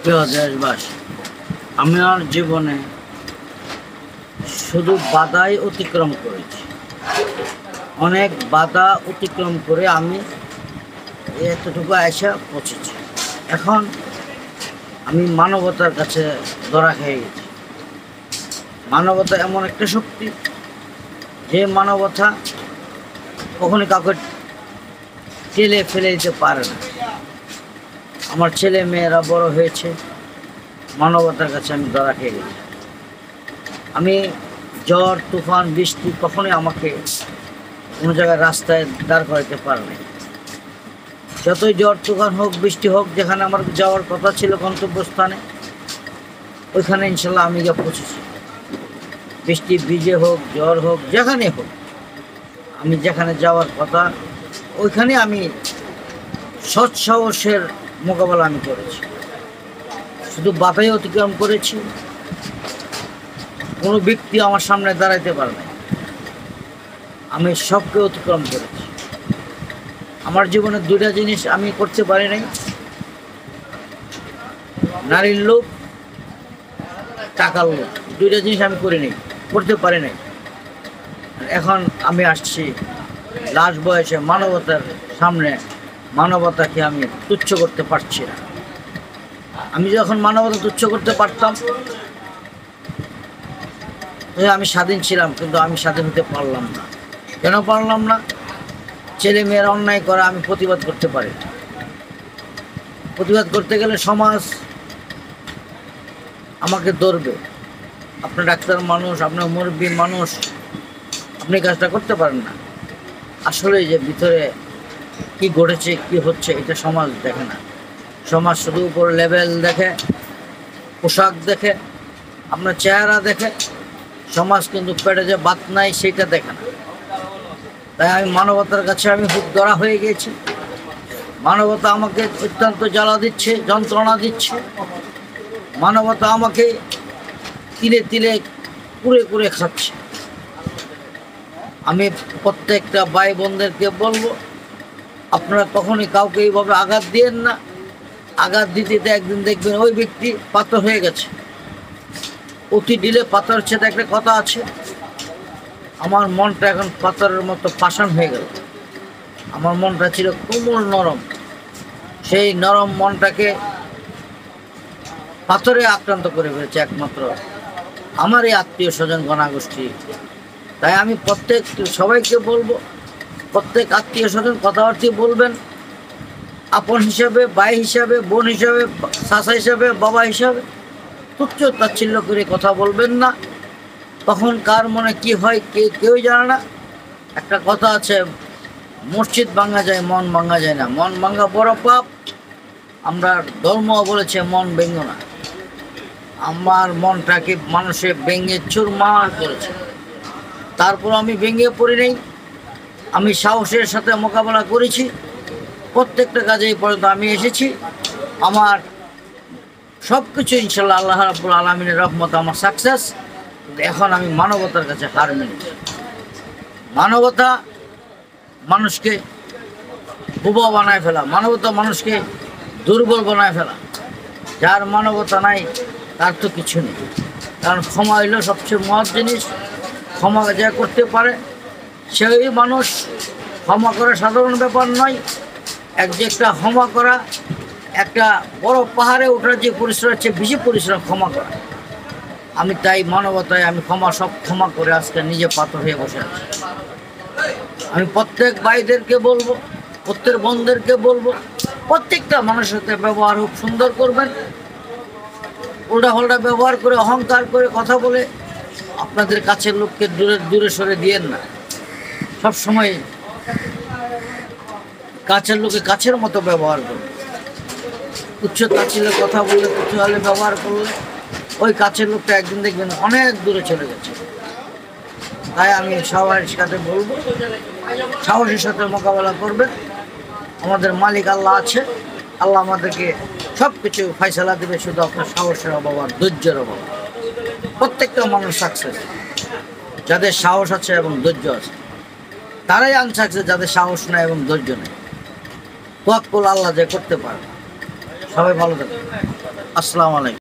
প্রিয় দেশবাসী, আমি আমার জীবনে শুধু বাধাই অতিক্রম করেছি। অনেক বাধা অতিক্রম করে আমি এতটুকু আশা পৌঁছেছি। এখন আমি মানবতার কাছে ধরা খেয়ে গেছি। মানবতা এমন একটা শক্তি, যে মানবতা কখনই কাউকে ঠেলে ফেলে দিতে পারে না। আমার ছেলে মেয়েরা বড় হয়েছে, মানবতার কাছে আমি ধরা খেয়ে গেছি। আমি ঝড় তুফান বৃষ্টি কখনোই আমাকে কোনো জায়গায় রাস্তায় দাঁড় করাতে পারে না। যতই ঝড় তুফান হোক, বৃষ্টি হোক, যেখানে আমার যাওয়ার কথা ছিল গন্তব্যস্থানে, ওইখানে ইনশাল্লাহ আমি গিয়ে পৌঁছেছি। বৃষ্টি ভিজে হোক, ঝড় হোক, যেখানে হোক, আমি যেখানে যাওয়ার কথা ওইখানে আমি সৎ সাহসের মোকাবেলা আমি করেছি। শুধু বাধাই অতিক্রম করেছি, কোনো ব্যক্তি আমার সামনে দাঁড়াইতে পারে না। আমি সবকে অতিক্রম করেছি। আমার জীবনে দুইটা জিনিস আমি করতে পারি নাই: নারীর লোভ, টাকার লোভ। দুইটা জিনিস আমি করি নাই, করতে পারি নাই। এখন আমি আসছি লাস্ট বয়সে, মানবতার সামনে মানবতাকে আমি তুচ্ছ করতে পারছি না। আমি যখন মানবতা তুচ্ছ করতে পারতাম, আমি স্বাধীন ছিলাম, কিন্তু আমি স্বাধীন হতে পারলাম না। কেন পারলাম না? ছেলে মেয়েরা অন্যায় করা আমি প্রতিবাদ করতে পারি। প্রতিবাদ করতে গেলে সমাজ আমাকে ধরবে। আপনার ডাক্তার মানুষ, আপনার মুরব্বী মানুষ, আপনি কাজটা করতে পারেন না। আসলে যে ভিতরে কি ঘটেছে, কি হচ্ছে, এটা সমাজ দেখে না। সমাজ শুধু উপর লেভেল দেখে, পোশাক দেখে, আপনার চেহারা দেখে। সমাজ কিন্তু পেটে যে বাত নাই সেটা দেখে না। তাই আমি মানবতার কাছে আমি খুব ধরা হয়ে গেছি। মানবতা আমাকে অত্যন্ত জ্বালা দিচ্ছে, যন্ত্রণা দিচ্ছে। মানবতা আমাকে তিলে তিলে কুড়ে কুড়ে খাচ্ছে। আমি প্রত্যেকটা ভাই বোনদেরকে বলবো, আপনারা কখনই কাউকে এইভাবে আঘাত দিয়েন না। আঘাত দিতে দিতে একদিন দেখবেন ওই ব্যক্তি পাথর হয়ে গেছে। অতি ঢিলে পাথর ছেদে একটা কথা আছে। আমার মনটা এখন পাথরের মতো পাষাণ হয়ে গেল। আমার মনটা ছিল কোমল নরম, সেই নরম মনটাকে পাথরে আক্রান্ত করে ফেলেছে একমাত্র আমার এই আত্মীয় স্বজন গণাগোষ্ঠী। তাই আমি প্রত্যেক সবাইকে বলবো, প্রত্যেক আত্মীয় স্বজন কথাবার্তা বলবেন আপন হিসাবে, ভাই হিসাবে, বোন হিসাবে, চাচা হিসাবে, বাবা হিসাবে। তুচ্ছ তাচ্ছিল্য করে কথা বলবেন না। তখন কার মনে কি হয় কেউ জানে না। একটা কথা আছে, মসজিদ ভাঙা যায়, মন ভাঙা যায় না। মন ভাঙা বড় পাপ। আমরা ধর্ম বলেছে মন ভেঙো না। আমার মনটাকে মানুষে ভেঙে চুরমার করেছে, তারপর আমি ভেঙে পড়ি নাই। আমি সাহসের সাথে মোকাবেলা করেছি। প্রত্যেকটা কাজে এই পর্যন্ত আমি এসেছি। আমার সব কিছু ইনশাল্লাহ আল্লাহ রাব্বুল আলামিনের রহমত আমার সাকসেস। এখন আমি মানবতার কাছে হার মেনেছি। মানবতা মানুষকে বোবা বানায় ফেলা, মানবতা মানুষকে দুর্বল বানায় ফেলা। যার মানবতা নাই তার তো কিছু নেই। কারণ ক্ষমা হইল সবচেয়ে মহৎ জিনিস। ক্ষমা যা করতে পারে সেই মানুষ। ক্ষমা করা সাধারণ ব্যাপার নয়। যে একটা ক্ষমা করা, একটা বড় পাহাড়ে ওঠার যে পরিশ্রম, হচ্ছে বেশি পরিশ্রম ক্ষমা করা। আমি তাই মানবতায় আমি সব ক্ষমা করে আজকে নিজে পাথর হয়ে বসে আছি। আমি প্রত্যেক ভাইদেরকে বলবো, প্রত্যেক বোনদেরকে বলবো, প্রত্যেকটা মানুষের সাথে ব্যবহার খুব সুন্দর করবেন। উল্টা ব্যবহার করে, অহংকার করে কথা বলে আপনাদের কাছের লোককে দূরে সরে দিয়েন না। সবসময় কাছের লোকে কাছের মতো ব্যবহার করবে। তুচ্ছ তাচ্ছিল্যের কথা বললে, তুচ্ছ হলে ব্যবহার করলে, ওই কাছের লোকটা একদিন দেখবেন অনেক দূরে চলে গেছে। তাই আমি সবার সাথে বলবো, সাহসের সাথে মোকাবেলা করবেন। আমাদের মালিক আল্লাহ আছে। আল্লাহ আমাদেরকে সব কিছু ফয়সালা দেবে, শুধু আপনার সাহসের অভাব আর ধৈর্যের অভাব। প্রত্যেকটা মানুষ সাকসেস যাদের সাহস আছে এবং ধৈর্য আছে, তারাই আনসাকসেস যাদের সাহস নেই এবং ধৈর্য নেই। তোয়াক্কুল আল্লাহ যে করতে পারে। সবাই ভালো থাকবেন। আসসালামু আলাইকুম।